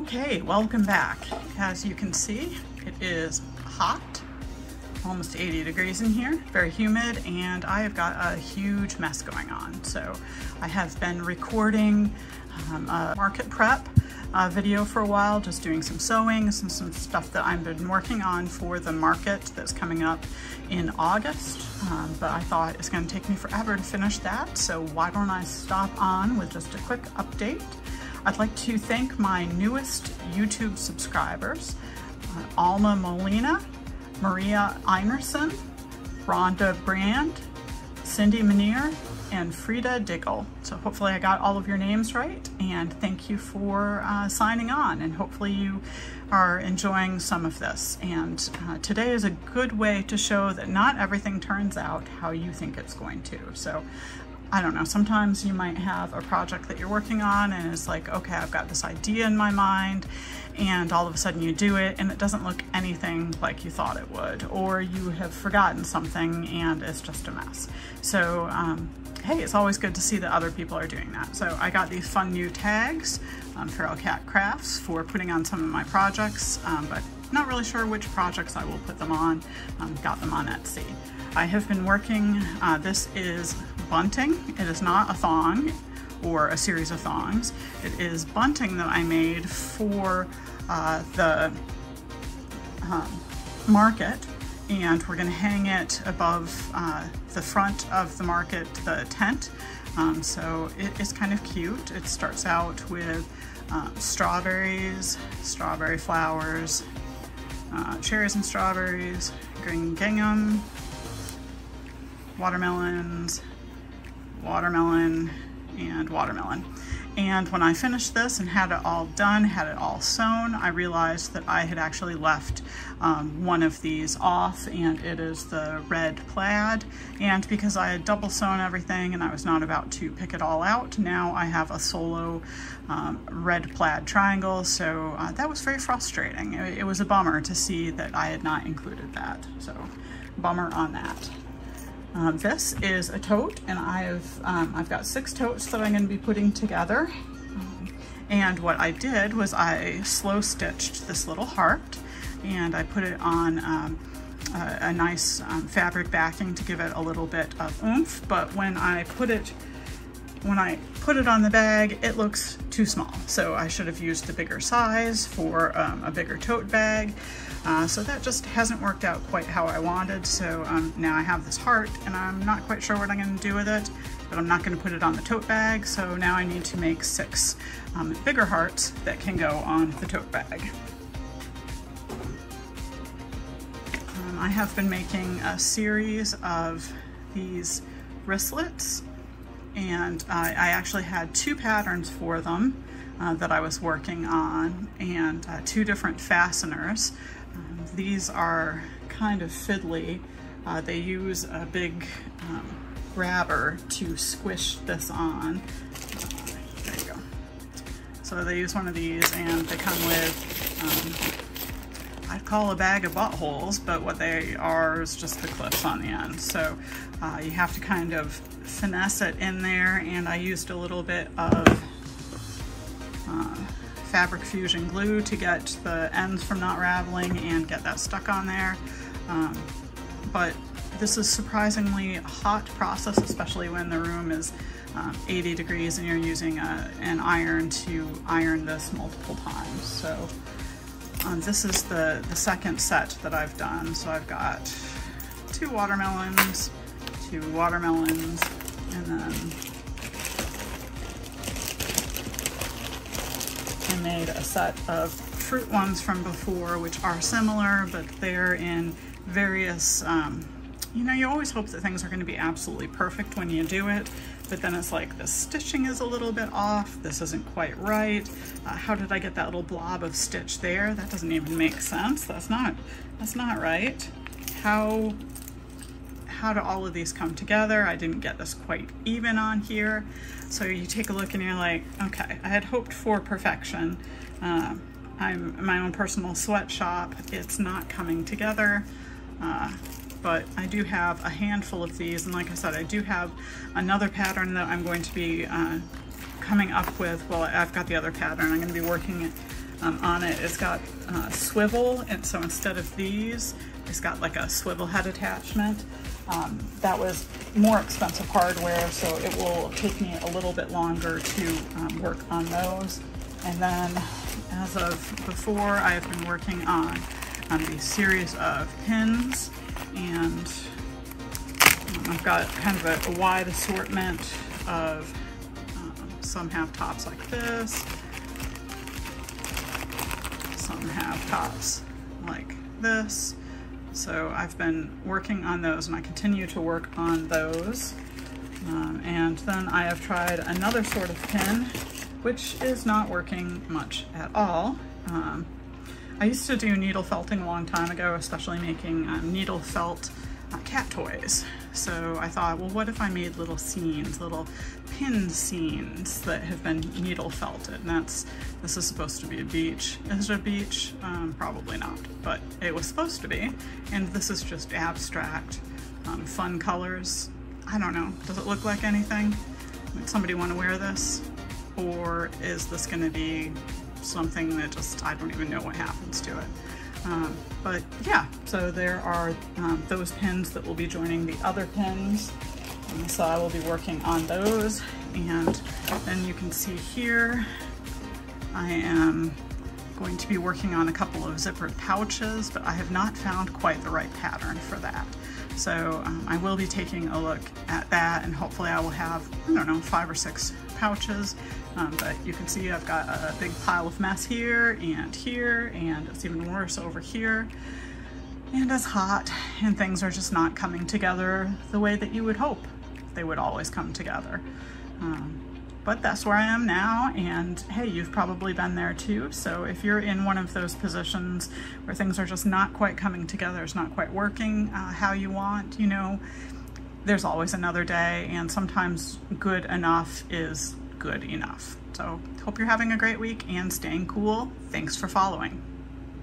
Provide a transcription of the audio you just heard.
Okay, welcome back. As you can see, it is hot, almost 80 degrees in here, very humid, and I have got a huge mess going on. So I have been recording a market prep video for a while, just doing some sewing and some stuff that I've been working on for the market that's coming up in August. But I thought it's going to take me forever to finish that, so why don't I stop on with just a quick update. I'd like to thank my newest YouTube subscribers, Alma Molina, Maria Einerson, Rhonda Brand, Cindy Manier, and Frida Diggle. So hopefully I got all of your names right, and thank you for signing on, and hopefully you are enjoying some of this. And today is a good way to show that not everything turns out how you think it's going to. So I don't know, sometimes you might have a project that you're working on and it's like, okay, I've got this idea in my mind, and all of a sudden you do it and it doesn't look anything like you thought it would, or you have forgotten something and it's just a mess. So hey, it's always good to see that other people are doing that. So I got these fun new tags on Feral Cat Crafts for putting on some of my projects, but not really sure which projects I will put them on. Got them on Etsy. I have been working, this is bunting. It is not a thong or a series of thongs. It is bunting that I made for the market, and we're going to hang it above the front of the market, the tent. So it is kind of cute. It starts out with strawberries, strawberry flowers, cherries and strawberries, green gingham, watermelons, watermelon, and watermelon. And when I finished this and had it all done, had it all sewn, I realized that I had actually left one of these off, and it is the red plaid. And because I had double sewn everything and I was not about to pick it all out, now I have a solo red plaid triangle. So that was very frustrating. It was a bummer to see that I had not included that. So bummer on that. This is a tote, and I've got 6 totes that I'm going to be putting together. And what I did was I slow stitched this little heart, and I put it on a nice fabric backing to give it a little bit of oomph. But when I put it on the bag, it looks too small. So I should have used the bigger size for a bigger tote bag. So that just hasn't worked out quite how I wanted. So now I have this heart, and I'm not quite sure what I'm going to do with it, but I'm not going to put it on the tote bag. So now I need to make 6 bigger hearts that can go on the tote bag. I have been making a series of these wristlets, and I actually had 2 patterns for them that I was working on, and 2 different fasteners. These are kind of fiddly. They use a big grabber to squish this on. There you go. So they use one of these, and they come with, I'd call a bag of buttholes, but what they are is just the clips on the end. So you have to kind of finesse it in there, and I used a little bit of fabric fusion glue to get the ends from not raveling and get that stuck on there. But this is surprisingly a hot process, especially when the room is 80 degrees and you're using an iron to iron this multiple times. So this is the second set that I've done. So I've got 2 watermelons, 2 watermelons, and then I made a set of fruit ones from before, which are similar, but they're in various, you know, you always hope that things are going to be absolutely perfect when you do it, but then it's like the stitching is a little bit off, this isn't quite right, how did I get that little blob of stitch there? That doesn't even make sense. That's not right. How do all of these come together? I didn't get this quite even on here. So you take a look and you're like, okay, I had hoped for perfection. I'm my own personal sweatshop. It's not coming together. But I do have a handful of these, and like I said, I do have another pattern that I'm going to be coming up with. Well, I've got the other pattern. I'm going to be working on it. It's got swivel, and so instead of these, it's got like a swivel head attachment. That was more expensive hardware, so it will take me a little bit longer to work on those. And then as of before, I have been working on the series of pins, and I've got kind of a wide assortment of, some have tops like this, some have tops like this. So I've been working on those, and I continue to work on those. And then I have tried another sort of pin, which is not working much at all. I used to do needle felting a long time ago, especially making needle felt cat toys. So I thought, well, what if I made little scenes, little pin scenes that have been needle felted? And this is supposed to be a beach. Is it a beach? Probably not, but it was supposed to be. And this is just abstract, fun colors. I don't know, does it look like anything? Would somebody want to wear this? Or is this gonna be something that just, I don't even know what happens to it. But yeah, so there are those pins that will be joining the other pins. So I will be working on those. And then you can see here, I am going to be working on a couple of zippered pouches, but I have not found quite the right pattern for that. So I will be taking a look at that, and hopefully I will have, I don't know, 5 or 6 pouches. But you can see I've got a big pile of mess here, and it's even worse over here. And it's hot, and things are just not coming together the way that you would hope they would always come together. But that's where I am now, and hey, you've probably been there too. So if you're in one of those positions where things are just not quite coming together, it's not quite working how you want, you know, there's always another day, and sometimes good enough is good enough. So hope you're having a great week and staying cool. Thanks for following.